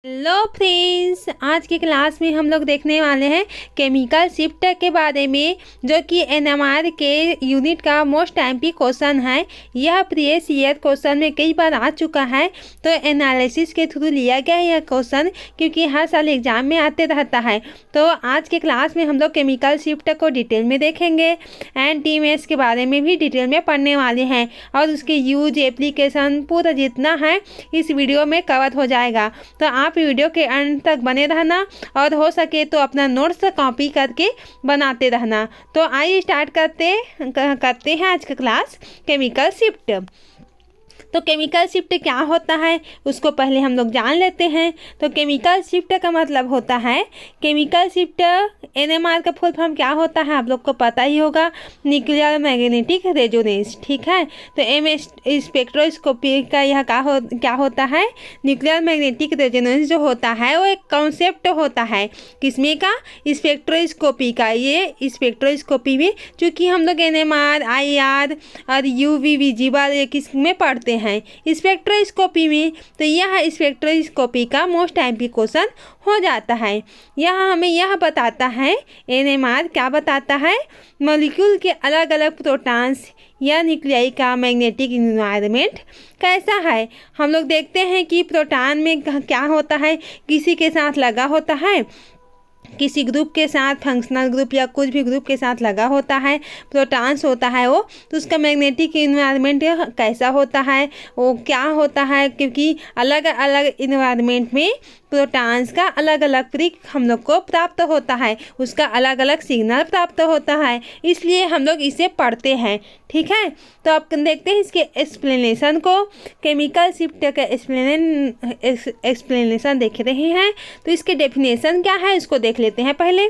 Hello friends, आज की class में हम लोग देखने वाले हैं केमिकल शिफ्ट के बारे में, जो कि एनएमआर के यूनिट का मोस्ट एमपी क्वेश्चन है। यह प्रीवियस ईयर क्वेश्चन में कई बार आ चुका है, तो एनालिसिस के थ्रू लिया गया है यह क्वेश्चन, क्योंकि हर साल एग्जाम में आते रहता है। तो आज के क्लास में हम लोग केमिकल शिफ्ट को डिटेल में देखेंगे एंड टीएमएस के बारे में भी डिटेल में पढ़ने वाले हैं, और उसके यूज एप्लीकेशन पूरा जितना है इस वीडियो में कवर हो जाएगा। तो आप वीडियो के अंत तक बने रहना, और हो सके तो अपना नोट्स कॉपी करके बनाते रहना। तो आइए स्टार्ट करते हैं आज का क्लास केमिकल शिफ्ट। तो केमिकल शिफ्ट क्या होता है उसको पहले हम लोग जान लेते हैं। तो केमिकल शिफ्ट का मतलब होता है, केमिकल शिफ्ट एनएमआर का फुल फॉर्म क्या होता है आप लोग को पता ही होगा, न्यूक्लियर मैग्नेटिक रेजोनेंस। ठीक है, तो स्पेक्ट्रोस्कोपी का यह क्या होता है, न्यूक्लियर मैग्नेटिक रेजोनेंस जो होता है वो एक कॉन्सेप्ट होता है। किसमें का, स्पेक्ट्रोस्कोपी का। ये स्पेक्ट्रोस्कोपी में चूँकि हम लोग एनएमआर, आईआर और यूवी विजिबल ये किस में पढ़ते हैं स्पेक्ट्रोस्कोपी में, तो यह स्पेक्ट्रोस्कोपी का मोस्ट एमपी क्वेश्चन हो जाता है। यह हमें यह बताता है, एनएमआर क्या बताता है, मॉलिक्यूल के अलग अलग प्रोटॉन्स या न्यूक्लियाई का मैग्नेटिक इन्वायरमेंट कैसा है। हम लोग देखते हैं कि प्रोटॉन में क्या होता है, किसी के साथ लगा होता है, किसी ग्रुप के साथ, फंक्शनल ग्रुप या कुछ भी ग्रुप के साथ लगा होता है, प्रोटॉन्स होता है वो, तो उसका मैग्नेटिक इन्वायरमेंट कैसा होता है, वो क्या होता है, क्योंकि अलग अलग इन्वायरमेंट में प्रोटॉन्स का अलग अलग प्रतीक हम लोग को प्राप्त होता है, उसका अलग अलग सिग्नल प्राप्त होता है, इसलिए हम लोग इसे पढ़ते हैं। ठीक है, तो आप देखते हैं इसके एक्सप्लेनेशन को। केमिकल शिफ्ट का एक्सप्लेनेशन देख रहे हैं, तो इसके डेफिनेशन क्या है इसको देख लेते हैं पहले।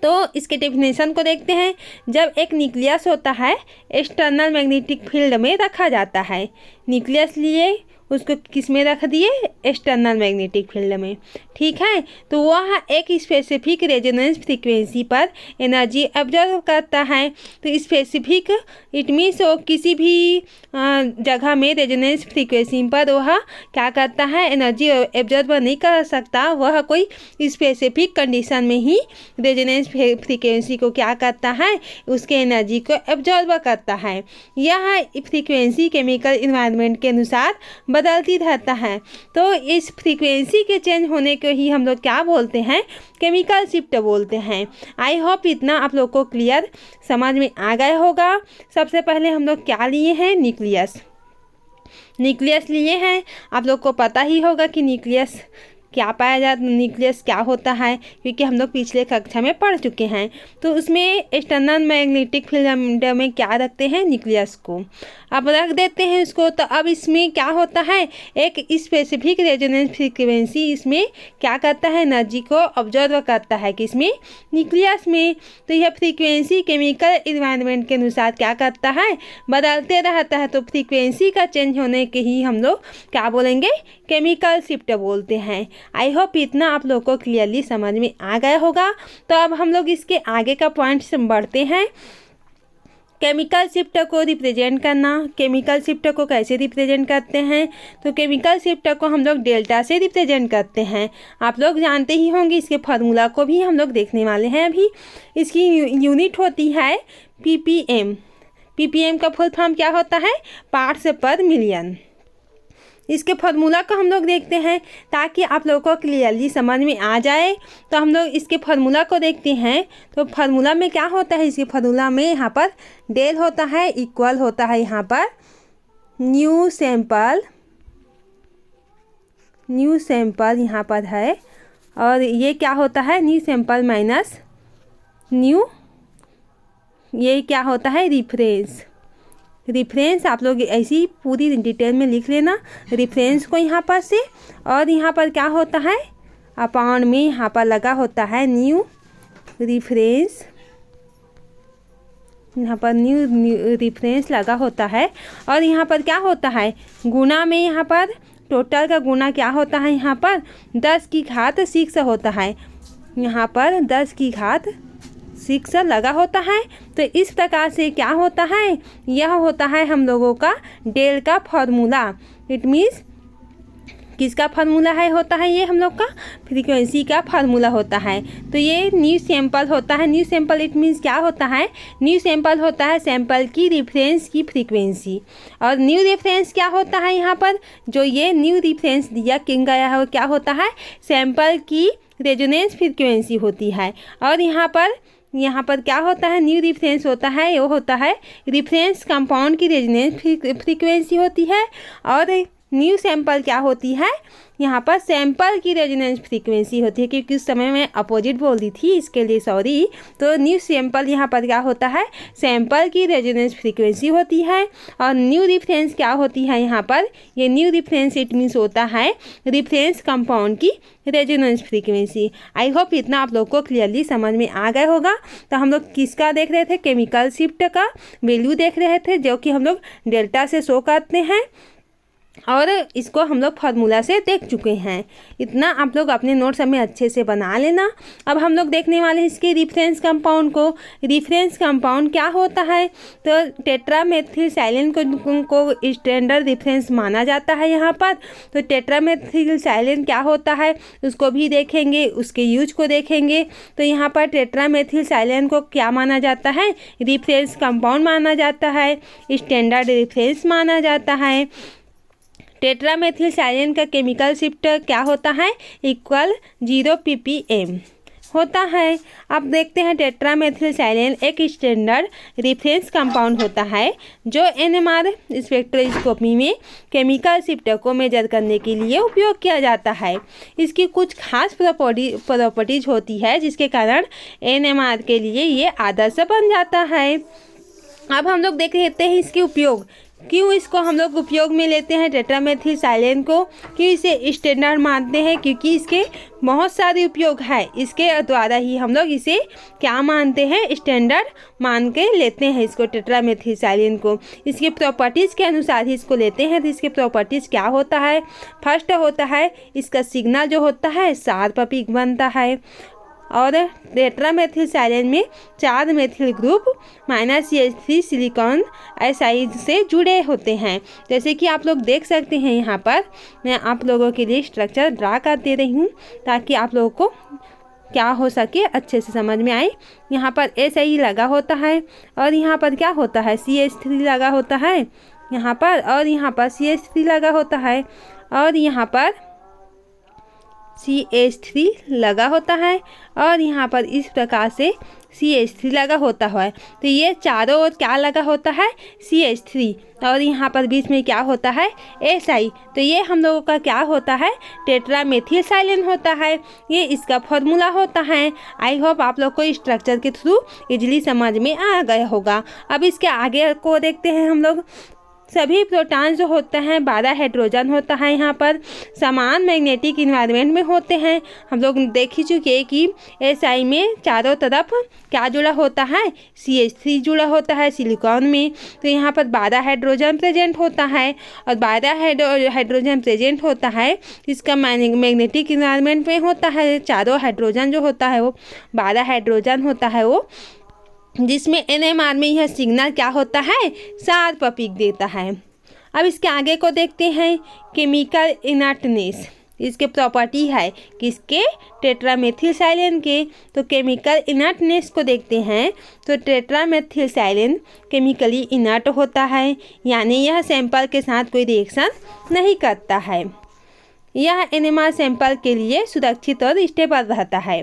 तो इसके डेफिनेशन को देखते हैं। जब एक न्यूक्लियस होता है, एक्सटर्नल मैग्नेटिक फील्ड में रखा जाता है। न्यूक्लियस लिए उसको किस में रख दिए, एक्सटर्नल मैग्नेटिक फील्ड में। ठीक है, तो वह एक स्पेसिफिक रेजोनेंस फ्रीक्वेंसी पर एनर्जी ऑब्जर्व करता है। तो स्पेसिफिक इट मीन्स वो किसी भी जगह में रेजोनेंस फ्रीक्वेंसी पर वह क्या करता है, एनर्जी ऑब्जर्व नहीं कर सकता। वह कोई स्पेसिफिक कंडीशन में ही रेजोनेंस फ्रीक्वेंसी को क्या करता है, उसके एनर्जी को ऑब्जर्व करता है। यह फ्रीक्वेंसी केमिकल इन्वायरमेंट के अनुसार बदलती रहता है। तो इस फ्रीक्वेंसी के चेंज होने को ही हम लोग क्या बोलते हैं, केमिकल शिफ्ट बोलते हैं। आई होप इतना आप लोग को क्लियर समझ में आ गया होगा। सबसे पहले हम लोग क्या लिए हैं, न्यूक्लियस लिए हैं। आप लोग को पता ही होगा कि न्यूक्लियस क्या पाया जाता, न्यूक्लियस क्या होता है, क्योंकि हम लोग पिछले कक्षा में पढ़ चुके हैं। तो उसमें एक्सटर्नल मैग्नेटिक फील्ड में क्या रखते हैं, न्यूक्लियस को अब रख देते हैं उसको। तो अब इसमें क्या होता है, एक स्पेसिफिक रेजोनेंस फ्रीक्वेंसी इसमें क्या करता है, एनर्जी को ऑब्जर्व करता है, किसमें, न्यूक्लियस में। तो यह फ्रीक्वेंसी केमिकल इन्वायरमेंट के अनुसार क्या करता है, बदलते रहता है। तो फ्रीक्वेंसी का चेंज होने के ही हम लोग क्या बोलेंगे, केमिकल शिफ्ट बोलते हैं। आई होप इतना आप लोग को क्लियरली समझ में आ गया होगा। तो अब हम लोग इसके आगे का पॉइंट्स बढ़ते हैं। केमिकल शिफ्ट को रिप्रेजेंट करना, केमिकल शिफ्ट को कैसे रिप्रेजेंट करते हैं, तो केमिकल शिफ्ट को हम लोग डेल्टा से रिप्रेजेंट करते हैं। आप लोग जानते ही होंगे, इसके फार्मूला को भी हम लोग देखने वाले हैं अभी। इसकी यूनिट होती है पीपीएम। पीपीएम का फुल फॉर्म क्या होता है, पार्ट्स पर मिलियन। इसके फार्मूला को हम लोग देखते हैं ताकि आप लोगों को क्लियरली समझ में आ जाए। तो हम लोग इसके फार्मूला को देखते हैं। तो फार्मूला में क्या होता है, इसके फार्मूला में यहाँ पर डेल होता है, इक्वल होता है यहाँ पर न्यू सैंपल यहाँ पर है, और ये क्या होता है, न्यू सैंपल माइनस न्यू, ये क्या होता है, रिफरेंस। आप लोग ऐसी पूरी डिटेल में लिख लेना रिफरेंस को यहाँ पर से। और यहाँ पर क्या होता है, अपॉन में यहाँ पर लगा होता है न्यू रिफरेंस, यहाँ पर न्यू रिफरेंस लगा होता है। और यहाँ पर क्या होता है, गुना में यहाँ पर टोटल का गुना क्या होता है, यहाँ पर 10 की घात 6 होता है, यहाँ पर 10 की घात 6 लगा होता है। तो इस प्रकार से क्या होता है, यह होता है हम लोगों का डेल का फॉर्मूला। इट मीन्स किसका फार्मूला है होता है, ये हम लोग का फ्रीक्वेंसी का फार्मूला होता है। तो ये न्यू सैंपल होता है। न्यू सैंपल इट मीन्स क्या होता है, न्यू सैंपल होता है सैंपल की रेफरेंस की फ्रीक्वेंसी। और न्यू रेफरेंस क्या होता है, यहाँ पर जो ये न्यू रेफरेंस दिया किंग गया है वो क्या होता है, सैंपल की रेजोनेंस फ्रीक्वेंसी होती है। और यहाँ पर क्या होता है, न्यू रेफरेंस होता है वो होता है रेफरेंस कंपाउंड की रेजोनेंस फ्रीक्वेंसी होती है। और न्यू सैंपल क्या होती है, यहाँ पर सैंपल की रेजोनेंस फ्रीक्वेंसी होती है, क्योंकि उस समय मैं अपोजिट बोल दी थी, इसके लिए सॉरी। तो न्यू सैंपल यहाँ पर क्या होता है, सैंपल की रेजोनेंस फ्रीक्वेंसी होती है। और न्यू रेफरेंस क्या होती है, यहाँ पर ये न्यू रेफरेंस इट मीन्स होता है रेफरेंस कंपाउंड की रेजोनेंस फ्रीक्वेंसी। आई होप इतना आप लोग को क्लियरली समझ में आ गया होगा। तो हम लोग किसका देख रहे थे, केमिकल शिफ्ट का वैल्यू देख रहे थे, जो कि हम लोग डेल्टा से शो करते हैं, और इसको हम लोग फार्मूला से देख चुके हैं। इतना आप लोग अपने नोट्स में अच्छे से बना लेना। अब हम लोग देखने वाले हैं इसके रेफरेंस कंपाउंड को। रेफरेंस कंपाउंड क्या होता है, तो टेट्रामेथिलसाइलिन को स्टैंडर्ड रेफरेंस माना जाता है यहाँ पर। तो टेट्रामेथिलसाइलिन क्या होता है उसको भी देखेंगे, उसके यूज को देखेंगे। तो यहाँ पर टेट्रामेथिलसाइलिन को क्या माना जाता है, रेफरेंस कंपाउंड माना जाता है, स्टैंडर्ड रेफरेंस माना जाता है। टेट्रामेथिलसाइलिन का केमिकल शिफ्ट क्या होता है, इक्वल 0 ppm होता है। अब देखते हैं टेट्रामेथिलसाइलिन एक स्टैंडर्ड रेफरेंस कंपाउंड होता है, जो NMR स्पेक्ट्रोस्कोपी में केमिकल शिफ्ट को मेजर करने के लिए उपयोग किया जाता है। इसकी कुछ खास प्रॉपर्टीज होती है, जिसके कारण NMR के लिए ये आदर्श बन जाता है। अब हम लोग देख लेते हैं इसके उपयोग, क्यों इसको हम लोग उपयोग में लेते हैं टेट्रामेथिलसाइलिन को, क्यों इसे स्टैंडर्ड मानते हैं, क्योंकि इसके बहुत सारे उपयोग है। इसके द्वारा ही हम लोग इसे क्या मानते हैं, स्टैंडर्ड मान के लेते हैं इसको, टेट्रामेथिलसाइलिन को। इसके प्रॉपर्टीज़ के अनुसार ही इसको लेते हैं। तो इसके प्रॉपर्टीज़ क्या होता है, फर्स्ट होता है इसका सिग्नल जो होता है शार्प पीक बनता है। और टेट्रामेथिलसाइलिन में 4 methyl group -CH3 silicon aside से जुड़े होते हैं। जैसे कि आप लोग देख सकते हैं, यहाँ पर मैं आप लोगों के लिए स्ट्रक्चर ड्रा कर दे रही हूँ, ताकि आप लोगों को क्या हो सके अच्छे से समझ में आए। यहाँ पर SI लगा होता है, और यहाँ पर क्या होता है, CH3 लगा होता है यहाँ पर, और यहाँ पर CH3 लगा होता है, और यहाँ पर CH3 लगा होता है, और यहाँ पर इस प्रकार से CH3 लगा होता है। तो ये चारों ओर क्या लगा होता है, CH3, और यहाँ पर बीच में क्या होता है, SI। तो ये हम लोगों का क्या होता है, टेट्रामेथिलसाइलिन होता है। ये इसका फॉर्मूला होता है। आई होप आप लोग को स्ट्रक्चर के थ्रू इजीली समझ में आ गया होगा। अब इसके आगे को देखते हैं हम लोग। सभी प्रोटॉन जो होते हैं 12 हाइड्रोजन होता है, यहाँ पर समान मैग्नेटिक इन्वायरमेंट में होते हैं। हम लोग देख ही चुके हैं कि SI में चारों तरफ क्या जुड़ा होता है, CH3 जुड़ा होता है सिलिकॉन में। तो यहाँ पर 12 हाइड्रोजन प्रेजेंट होता है, और 12 हाइड्रोजन प्रेजेंट होता है इसका मैग्नेटिक इन्वायरमेंट में होता है। चारों हाइड्रोजन जो होता है वो 12 हाइड्रोजन होता है वो, जिसमें NMR में यह सिग्नल क्या होता है, शार्प पीक देता है। अब इसके आगे को देखते हैं, केमिकल इनर्टनेस। इसके प्रॉपर्टी है किसके, टेट्रामेथिलसाइलिन के। तो केमिकल इनर्टनेस को देखते हैं। तो टेट्रामेथिलसाइलिन केमिकली इनर्ट होता है, यानी यह सैंपल के साथ कोई रिएक्शन नहीं करता है। यह NMR सैंपल के लिए सुरक्षित और स्टेबल रहता है।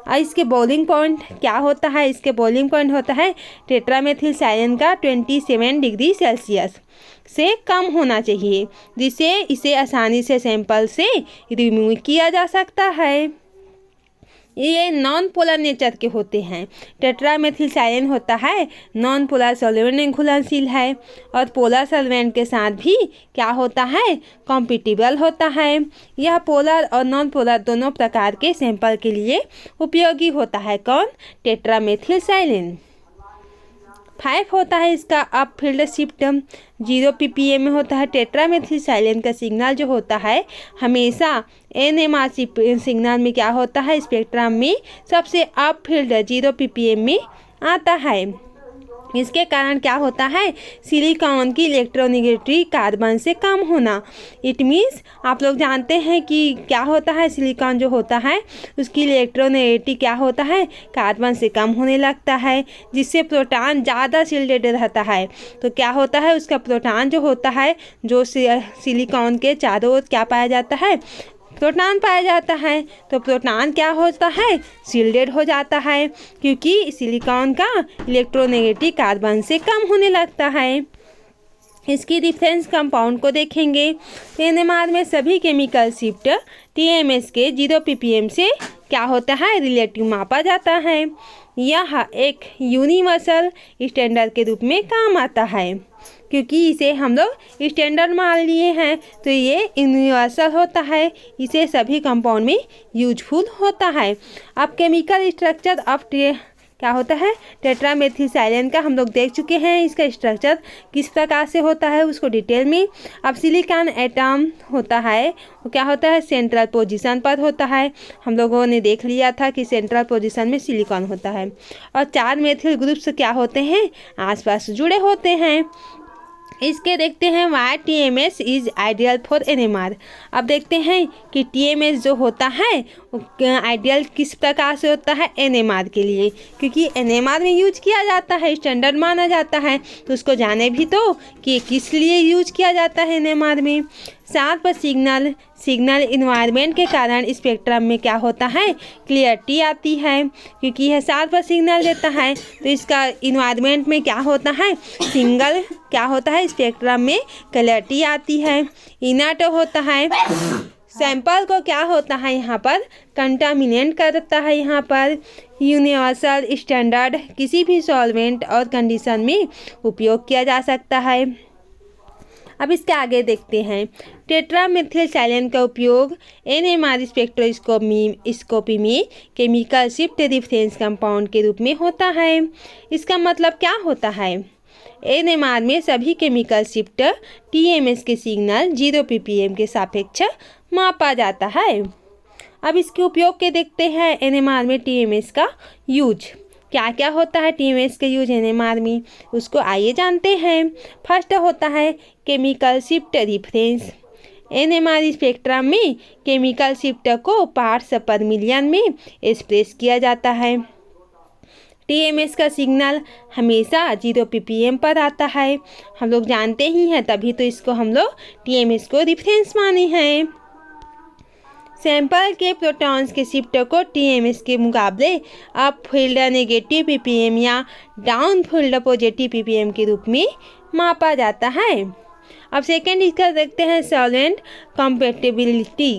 और इसके बॉइलिंग पॉइंट क्या होता है, इसके बॉइलिंग पॉइंट होता है टेट्रामेथिलसाइलिन का 27 डिग्री सेल्सियस से कम होना चाहिए, जिससे इसे आसानी से सैंपल से रिमूव किया जा सकता है। ये नॉन पोलर नेचर के होते हैं। टेट्रामेथिलसाइलिन होता है नॉन पोलर सॉल्वेंट में घुलनशील है, और पोलर सॉल्वेंट के साथ भी क्या होता है, कॉम्पिटिबल होता है। यह पोलर और नॉन पोलर दोनों प्रकार के सैंपल के लिए उपयोगी होता है। कौन, टेट्रामेथिलसाइलिन। 5 होता है इसका अप फील्ड शिफ्ट 0 ppm में होता है। टेट्रामेथिलसाइलिन का सिग्नल जो होता है हमेशा NMR सिग्नल में क्या होता है, स्पेक्ट्रम में सबसे अप फील्ड 0 ppm में आता है। इसके कारण क्या होता है, सिलिकॉन की इलेक्ट्रोनेगेटिविटी कार्बन से कम होना। इट मीन्स आप लोग जानते हैं कि क्या होता है, सिलिकॉन जो होता है उसकी इलेक्ट्रोनेगेटिविटी क्या होता है, कार्बन से कम होने लगता है, जिससे प्रोटॉन ज़्यादा शील्डेड रहता है। तो क्या होता है, उसका प्रोटॉन जो होता है, जो सिलिकॉन के चारों ओर क्या पाया जाता है, प्रोटॉन पाया जाता है। तो प्रोटॉन क्या होता है, शील्डेड हो जाता है, क्योंकि सिलिकॉन का इलेक्ट्रोनेगेटिव कार्बन से कम होने लगता है। इसकी रिफरेंस कंपाउंड को देखेंगे तो एनएमआर में सभी केमिकल शिफ्ट टीएमएस के 0 ppm से क्या होता है, रिलेटिव मापा जाता है। यह एक यूनिवर्सल स्टैंडर्ड के रूप में काम आता है, क्योंकि इसे हम लोग स्टैंडर्ड मान लिए हैं, तो ये यूनिवर्सल होता है, इसे सभी कंपाउंड में यूजफुल होता है। अब केमिकल स्ट्रक्चर ऑफ क्या होता है, टेट्रामेथिलसाइलेन का हम लोग देख चुके हैं, इसका स्ट्रक्चर किस प्रकार से होता है उसको डिटेल में। अब सिलिकॉन एटम होता है वो क्या होता है, सेंट्रल पोजीशन पर होता है। हम लोगों ने देख लिया था कि सेंट्रल पोजीशन में सिलिकॉन होता है, और 4 मेथिल ग्रुप्स क्या होते हैं, आसपास जुड़े होते हैं। इसके देखते हैं why TMS is ideal for NMR. अब देखते हैं कि टीएमएस जो होता है आइडियल किस प्रकार से होता है एनएमआर के लिए, क्योंकि एनएमआर में यूज किया जाता है, स्टैंडर्ड माना जाता है, तो उसको जाने भी तो कि किस लिए यूज किया जाता है एनएमआर में। शार्प सिग्नल इन्वायरमेंट के कारण स्पेक्ट्रम में क्या होता है, क्लियरिटी आती है, क्योंकि यह शार्प सिग्नल देता है, तो इसका इन्वायरमेंट में क्या होता है, सिंगल क्या होता है, स्पेक्ट्रम में क्लियरिटी आती है। इनर्ट होता है, सैंपल को क्या होता है यहाँ पर कंटामिनेट करता है। यहाँ पर यूनिवर्सल स्टैंडर्ड किसी भी सॉल्वेंट और कंडीशन में उपयोग किया जा सकता है। अब इसके आगे देखते हैं, टेट्रामेथिलसाइलेन का उपयोग एनएमआर स्पेक्ट्रोस्कोपी में केमिकल शिफ्ट रेफरेंस कंपाउंड के रूप में होता है। इसका मतलब क्या होता है, एनएमआर में सभी केमिकल शिफ्ट टीएमएस के सिग्नल 0 ppm के सापेक्ष मापा जाता है। अब इसके उपयोग के देखते हैं, एनएमआर में टीएमएस का यूज क्या क्या होता है, टीएमएस के यूज एनएमआर में उसको आइए जानते हैं। फर्स्ट होता है chemical shift reference. NMR spectrum में केमिकल शिफ्ट को पार्ट्स पर मिलियन में एक्सप्रेस किया जाता है। टीएमएस का सिग्नल हमेशा 0 ppm पर आता है, हम लोग जानते ही हैं, तभी तो इसको हम लोग टीएमएस को रेफरेंस माने हैं। सैंपल के प्रोटॉन्स के शिफ्ट को टीएमएस के मुकाबले अप फील्ड नेगेटिव ppm या डाउन फील्ड पॉजिटिव ppm के रूप में मापा जाता है। अब सेकेंड इसका देखते हैं सॉल्वेंट कंपैटिबिलिटी।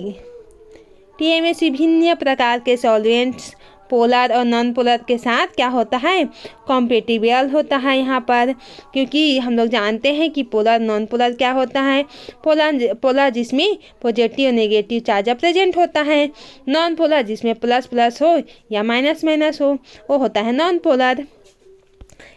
टीएमएस विभिन्न प्रकार के सॉल्वेंट्स पोलर और नॉन पोलर के साथ क्या होता है, कॉम्पेटिबल होता है यहाँ पर, क्योंकि हम लोग जानते हैं कि पोलर नॉन पोलर क्या होता है, पोलर जिसमें पॉजिटिव और नेगेटिव चार्ज प्रेजेंट होता है, नॉन पोलर जिसमें प्लस प्लस हो या माइनस माइनस हो, वो होता है नॉन पोलर।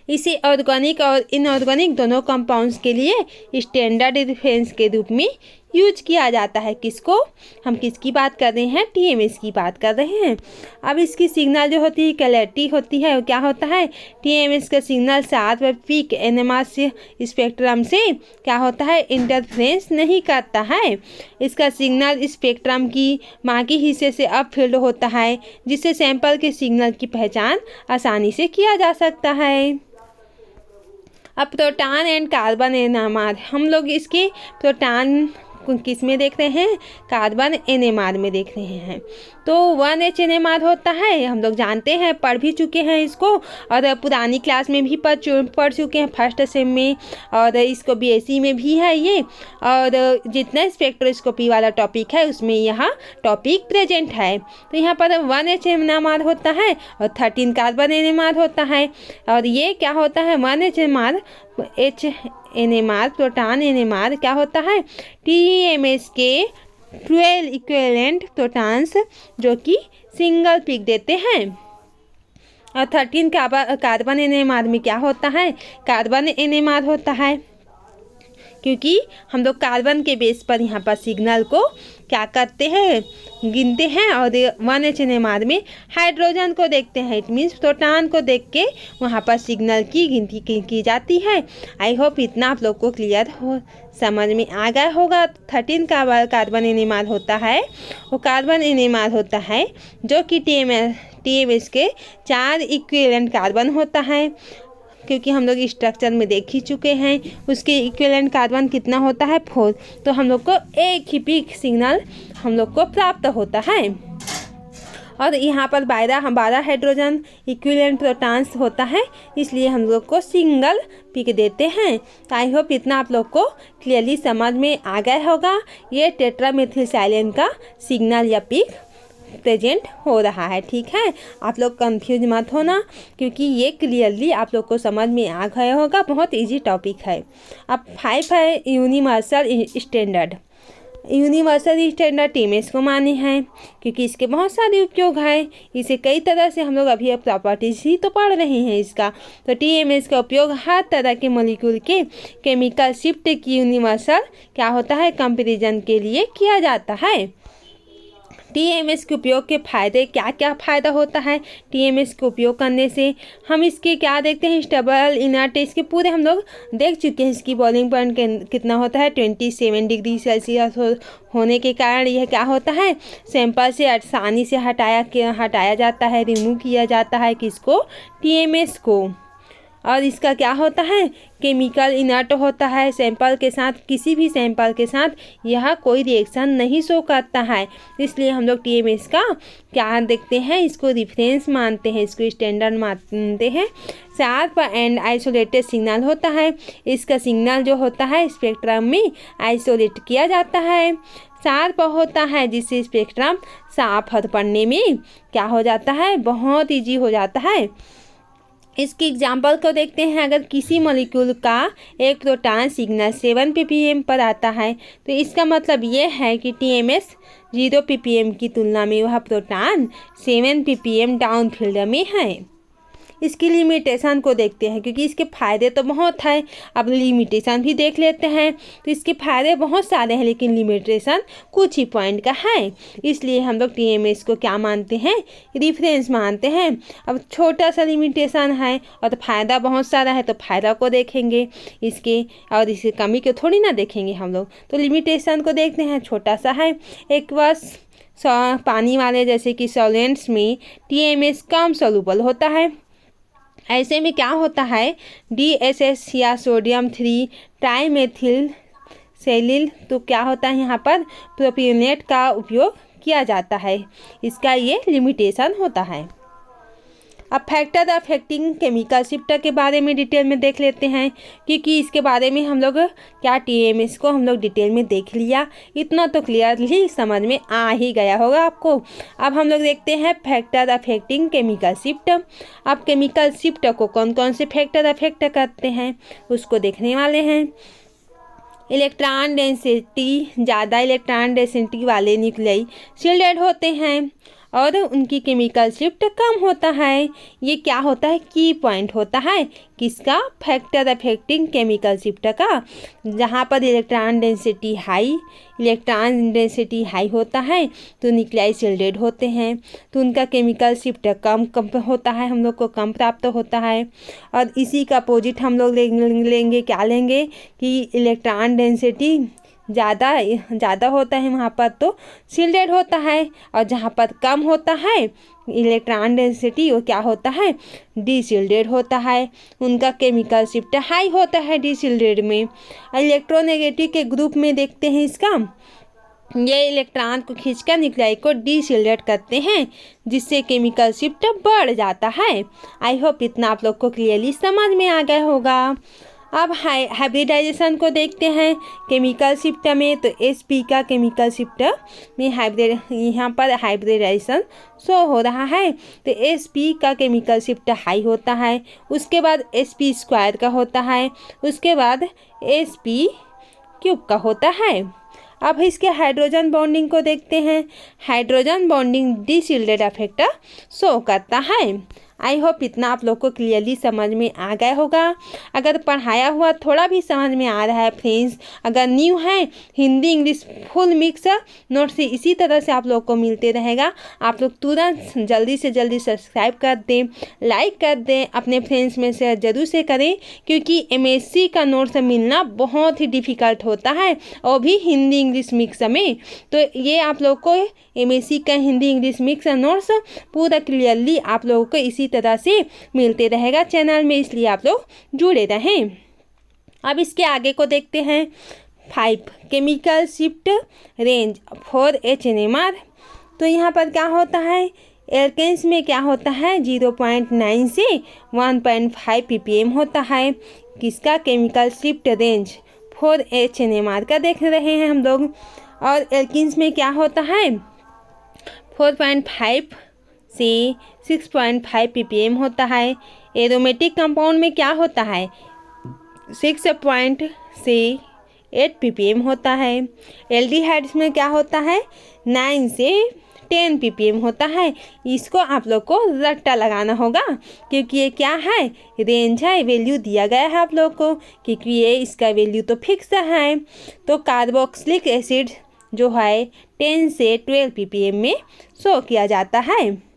इसे ऑर्गेनिक और इनऑर्गेनिक दोनों कंपाउंड्स के लिए स्टैंडर्ड रेफरेंस के रूप में यूज किया जाता है। किसको, हम किसकी बात कर रहे हैं, टीएमएस की बात कर रहे हैं। अब इसकी सिग्नल जो होती है क्लैरिटी होती है, वो क्या होता है, टीएमएस का सिग्नल साथ में पीक एनएमआर से स्पेक्ट्रम से क्या होता है, इंटरफ्रेंस नहीं करता है। इसका सिग्नल स्पेक्ट्रम की बाकी हिस्से से अप फील्ड होता है, जिससे सैंपल के सिग्नल की पहचान आसानी से किया जा सकता है। अब प्रोटॉन एंड कार्बन एनएमआर, हम लोग इसके प्रोटॉन किस में देख रहे हैं, कार्बन एनएमआर में देख रहे हैं। तो 1H एनएमआर होता है, हम लोग जानते हैं, पढ़ भी चुके हैं इसको, और पुरानी क्लास में भी पढ़ चुके हैं, फर्स्ट सेम में, और इसको बीएससी में भी है ये, और जितना स्पेक्ट्रोस्कोपी वाला टॉपिक है उसमें यह टॉपिक प्रेजेंट है। तो यहाँ पर 1H एनएमआर होता है और 13 कार्बन एनएमआर होता है, और ये क्या होता है, 1H एनएमआर प्रोटॉन एनएमआर क्या होता है, टीएमएस के 12 इक्विवेलेंट प्रोटॉन्स जो कि सिंगल पिक देते हैं। और 13 कार्बन एनएमआर में क्या होता है, कार्बन एनएमआर होता है, क्योंकि हम लोग कार्बन के बेस पर यहाँ पर सिग्नल को क्या करते हैं, गिनते हैं और 1H NMR में हाइड्रोजन को देखते हैं। इट मीन्स प्रोटॉन को देख के वहाँ पर सिग्नल की गिनती की जाती है। आई होप इतना आप लोग को क्लियर हो, समझ में आ गया होगा। 13 का कार्बन NMR होता है, वो कार्बन NMR होता है जो कि TMS के 4 इक्विवेलेंट कार्बन होता है, क्योंकि हम लोग स्ट्रक्चर में देख ही चुके हैं। उसके इक्विवेलेंट कार्बन कितना होता है, 4। तो हम लोग को एक ही पीक सिग्नल हम लोग को प्राप्त होता है। और यहाँ पर 12 हाइड्रोजन इक्विवेलेंट प्रोटॉन्स होता है, इसलिए हम लोग को सिंगल पिक देते हैं। तो आई होप इतना आप लोग को क्लियरली समझ में आ गया होगा। ये टेट्रामेथिलसाइलेन का सिग्नल या पिक प्रेजेंट हो रहा है। ठीक है, आप लोग कंफ्यूज मत होना, क्योंकि ये क्लियरली आप लोग को समझ में आ गया होगा। बहुत इजी टॉपिक है। अब 5 है universal standard. Universal standard TMS को माने हैं, क्योंकि इसके बहुत सारे उपयोग हैं। इसे कई तरह से हम लोग अभी प्रॉपर्टीज ही तो पढ़ रहे हैं इसका। तो TMS का उपयोग हर तरह के मॉलिक्यूल के केमिकल शिफ्ट की यूनिवर्सल क्या होता है, कंपैरिजन के लिए किया जाता है। TMS के उपयोग के फायदे, क्या क्या फ़ायदा होता है TMS के उपयोग करने से, हम इसके क्या देखते हैं, स्टेबल इनर्ट, इसके पूरे हम लोग देख चुके हैं। इसकी बॉइलिंग पॉइंट कितना होता है, 27 डिग्री सेल्सियस होने के कारण यह क्या होता है, सैंपल से आसानी से हटाया जाता है, रिमूव किया जाता है किसको, TMS को। और इसका क्या होता है, केमिकल इनर्ट होता है। सैंपल के साथ, किसी भी सैंपल के साथ यह कोई रिएक्शन नहीं शो करता है, इसलिए हम लोग TMS का क्या देखते हैं, इसको रेफरेंस मानते हैं, इसको स्टैंडर्ड मानते हैं। शार्प एंड आइसोलेटेड सिग्नल होता है। इसका सिग्नल जो होता है स्पेक्ट्रम में आइसोलेट किया जाता है। शार्प होता है, जिससे स्पेक्ट्रम साफ पढ़ने में क्या हो जाता है, बहुत ईजी हो जाता है। इसकी एग्जाम्पल को देखते हैं। अगर किसी मॉलिक्यूल का एक प्रोटॉन सिग्नल 7 ppm पर आता है, तो इसका मतलब ये है कि TMS 0 ppm की तुलना में वह प्रोटॉन 7 ppm डाउन फील्ड में है। इसकी लिमिटेशन को देखते हैं, क्योंकि इसके फ़ायदे तो बहुत है। अब लिमिटेशन भी देख लेते हैं। तो इसके फ़ायदे बहुत सारे हैं, लेकिन लिमिटेशन कुछ ही पॉइंट का है, इसलिए हम लोग TMS को क्या मानते हैं, रेफरेंस मानते हैं। अब छोटा सा लिमिटेशन है और तो फ़ायदा बहुत सारा है, तो फ़ायदा को देखेंगे इसके, और इसकी कमी को थोड़ी ना देखेंगे हम लोग। तो लिमिटेशन को देखते हैं, छोटा सा है। एक बस पानी वाले जैसे कि सॉल्वेंट्स में TMS कम सोलूबल होता है। ऐसे में क्या होता है, DSS या सोडियम 3 ट्राइमेथिल सेलिल, तो क्या होता है यहाँ पर प्रोपियोनेट का उपयोग किया जाता है। इसका ये लिमिटेशन होता है। अब फैक्टर अफेक्टिंग केमिकल शिफ्ट के बारे में डिटेल में देख लेते हैं, क्योंकि इसके बारे में हम लोग क्या TMS को हम लोग डिटेल में देख लिया। इतना तो क्लियरली समझ में आ ही गया होगा आपको। अब हम लोग देखते हैं फैक्टर अफेक्टिंग केमिकल शिफ्ट। अब केमिकल शिफ्ट को कौन कौन से फैक्टर अफेक्ट करते हैं उसको देखने वाले हैं। इलेक्ट्रॉन डेंसिटी, ज़्यादा इलेक्ट्रॉन डेंसिटी वाले न्यूक्लियाई शील्डेड होते हैं और उनकी केमिकल शिफ्ट कम होता है। ये क्या होता है, की पॉइंट होता है किसका, फैक्टर अफेक्टिंग केमिकल शिफ्ट का। जहाँ पर इलेक्ट्रॉन डेंसिटी हाई होता है तो न्यूक्लियाई शील्डेड होते हैं, तो उनका केमिकल शिफ्ट कम होता है, हम लोग को कम प्राप्त होता है। और इसी का अपोजिट हम लोग लेंगे क्या लेंगे कि इलेक्ट्रॉन डेंसिटी ज़्यादा होता है वहाँ पर तो शील्डेड होता है, और जहाँ पर कम होता है इलेक्ट्रॉन डेंसिटी वो क्या होता है, डीशील्डेड होता है। उनका केमिकल शिफ्ट हाई होता है डीशील्डेड में। इलेक्ट्रोनेगेटिव के ग्रुप में देखते हैं इसका, ये इलेक्ट्रॉन को खींचकर न्यूक्लियाई को डीशील्डेड करते हैं, जिससे केमिकल शिफ्ट बढ़ जाता है। आई होप इतना आप लोग को क्लियरली समझ में आ गया होगा। अब हाइब्रिडाइजेशन को देखते हैं केमिकल शिफ्ट में। तो sp का केमिकल शिफ्ट में यहाँ पर हाइब्रिडाइजेशन शो हो रहा है। तो sp का केमिकल शिफ्ट हाई होता है, उसके बाद sp² का होता है, उसके बाद sp³ का होता है। अब इसके हाइड्रोजन बॉन्डिंग को देखते हैं। हाइड्रोजन बॉन्डिंग डीशील्डेड अफेक्ट शो करता है। आई होप इतना आप लोग को क्लियरली समझ में आ गया होगा। अगर पढ़ाया हुआ थोड़ा भी समझ में आ रहा है फ्रेंड्स, अगर न्यू है, Hindi English full mix note से इसी तरह से आप लोग को मिलते रहेगा। आप लोग तुरंत जल्दी से जल्दी सब्सक्राइब कर दें, लाइक कर दें, अपने फ्रेंड्स में शेयर जरूर से करें, क्योंकि एमएससी का नोट्स मिलना बहुत ही डिफ़िकल्ट होता है, और भी हिंदी इंग्लिश मिक्स में। तो ये आप लोग को एमएससी का हिंदी इंग्लिश मिक्स नोट्स पूरा क्लियरली आप लोगों को इसी तरह से मिलते रहेगा चैनल में, इसलिए आप लोग जुड़े रहें। अब इसके आगे को देखते हैं। 5 chemical shift range for HNMR। तो यहाँ पर क्या होता है, एल्केन्स में क्या होता है 0.9 से 1.5 ppm होता है। किसका, chemical shift range for HNMR का देख रहे हैं हम लोग। और एल्किन्स में क्या होता है 4.5 से 6.5 ppm होता है। एरोमेटिक कंपाउंड में क्या होता है 6 से 8 ppm होता है। एल्डिहाइड्स में क्या होता है 9 से 10 ppm होता है। इसको आप लोग को रट्टा लगाना होगा, क्योंकि ये क्या है, रेंज है, वैल्यू दिया गया है आप लोग को, क्योंकि ये इसका वैल्यू तो फिक्स है। तो कार्बोक्सिलिक एसिड जो है 10 से 12 ppm में शो किया जाता है।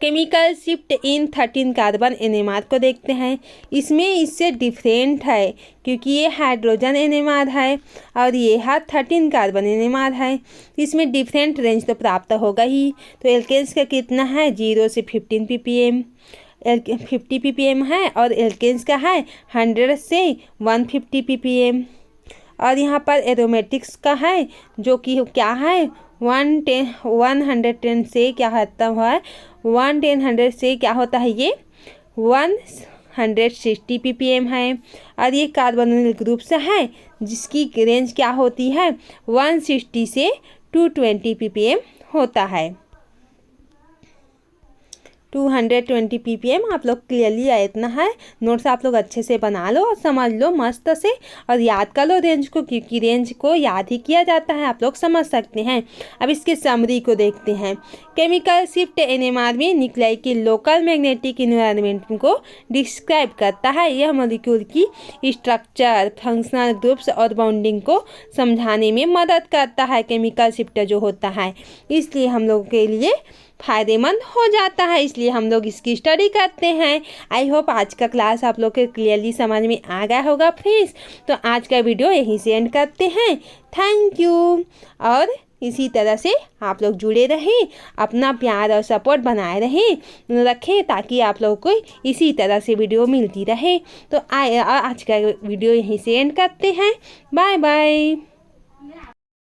Chemical shift in 13 carbon NMR को देखते हैं। इसमें इससे डिफरेंट है, क्योंकि ये हाइड्रोजन NMR है और ये है 13 कार्बन NMR है। इसमें डिफरेंट रेंज तो प्राप्त होगा ही। तो एल्केन्स का कितना है 0 से 15 ppm 50 ppm है, और एल्केन्स का है 100 से 150 ppm। और यहाँ पर एरोमेटिक्स का है जो कि क्या है 110 से क्या होता है 100 से क्या होता है ये 160 ppm है। और ये कार्बोनिल ग्रुप से है जिसकी रेंज क्या होती है 160 से 220 ppm होता है। 220 ppm आप लोग क्लियरली इतना है। नोट्स आप लोग अच्छे से बना लो और समझ लो मस्त से, और याद कर लो रेंज को, क्योंकि रेंज को याद ही किया जाता है, आप लोग समझ सकते हैं। अब इसके समरी को देखते हैं। केमिकल शिफ्ट NMR में न्यूक्लियाई की लोकल मैग्नेटिक इन्वायरमेंट को डिस्क्राइब करता है। यह मॉलिक्यूल की स्ट्रक्चर, फंक्शनल ग्रुप्स और बाउंडिंग को समझाने में मदद करता है। केमिकल शिफ्ट जो होता है, इसलिए हम लोगों के लिए फ़ायदेमंद हो जाता है, इसलिए हम लोग इसकी स्टडी करते हैं। आई होप आज का क्लास आप लोग के क्लियरली समझ में आ गया होगा फ्रेंड्स। तो आज का वीडियो यहीं से एंड करते हैं। Thank you. और इसी तरह से आप लोग जुड़े रहें, अपना प्यार और सपोर्ट बनाए रखें, ताकि आप लोगों को इसी तरह से वीडियो मिलती रहे। तो आज का वीडियो यहीं से एंड करते हैं। Bye bye.